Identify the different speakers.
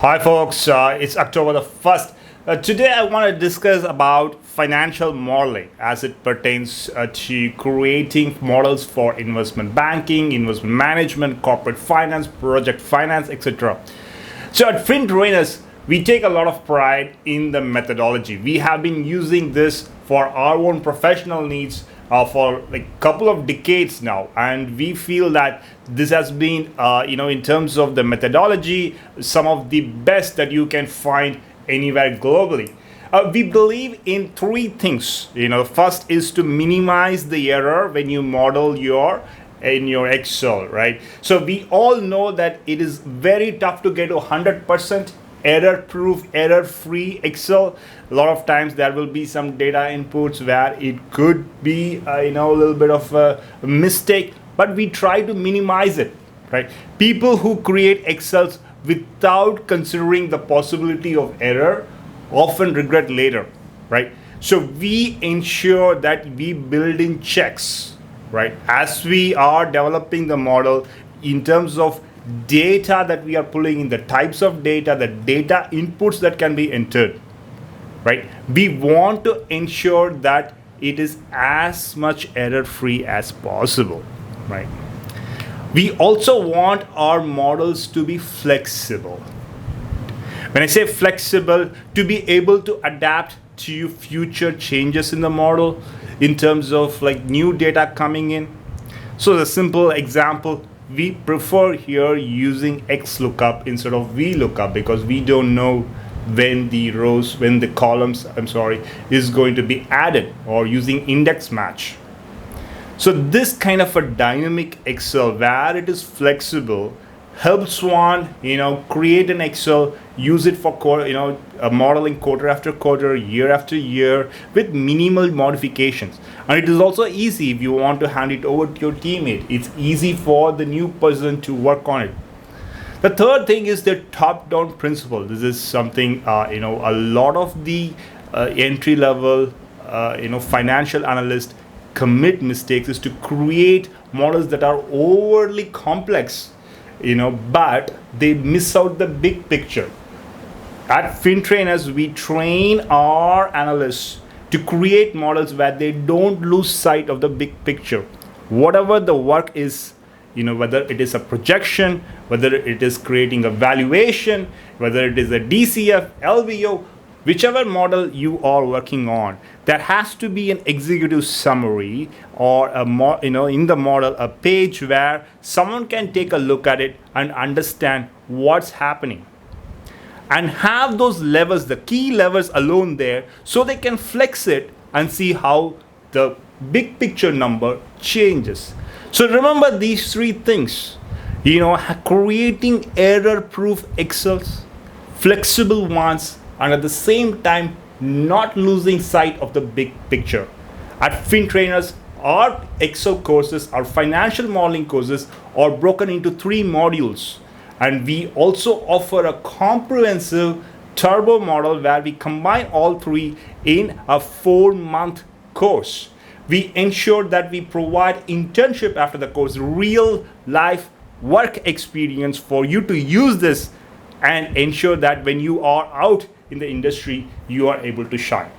Speaker 1: Hi folks, it's October the 1st. Today I want to discuss about financial modeling as it pertains to creating models for investment banking, investment management, corporate finance, project finance, etc. So at FinTrainers, we take a lot of pride in the methodology. We have been using this for our own professional needs for like a couple of decades now, and we feel that this has been in terms of the methodology, some of the best that you can find anywhere globally. We believe in three things. First is to minimize the error when you model in your Excel, right? So we all know that it is very tough to get to 100% error-proof, error-free Excel. A lot of times there will be some data inputs where it could be a little bit of a mistake, but we try to minimize it, right? People who create Excels without considering the possibility of error often regret later, right? So we ensure that we build in checks, right, as we are developing the model in terms of data that we are pulling in, the types of data, the data inputs that can be entered, right? We want to ensure that it is as much error-free as possible, right? We also want our models to be flexible. When I say flexible, to be able to adapt to future changes in the model in terms of like new data coming in. So the simple example, we prefer here using XLOOKUP instead of VLOOKUP because we don't know when the columns is going to be added, or using index match. So this kind of a dynamic Excel where it is flexible helps one create an Excel, use it for modeling quarter after quarter, year after year with minimal modifications. And it is also easy if you want to hand it over to your teammate. It's easy for the new person to work on it. The third thing is the top-down principle. This is something a lot of the entry level financial analysts commit mistakes, is to create models that are overly complex, but they miss out the big picture. At FinTrainers, we train our analysts to create models where they don't lose sight of the big picture. Whatever the work is, whether it is a projection, whether it is creating a valuation, whether it is a DCF, LBO, whichever model you are working on, there has to be an executive summary or in the model, a page where someone can take a look at it and understand what's happening, and have those levers, the key levers alone there, so they can flex it and see how the big picture number changes. So remember these three things, creating error-proof Excels, flexible ones, and at the same time not losing sight of the big picture. At FinTrainers, our Excel courses, our financial modeling courses are broken into 3 modules. And we also offer a comprehensive turbo model where we combine all 3 in a 4-month course. We ensure that we provide internship after the course, real life work experience for you to use this and ensure that when you are out in the industry, you are able to shine.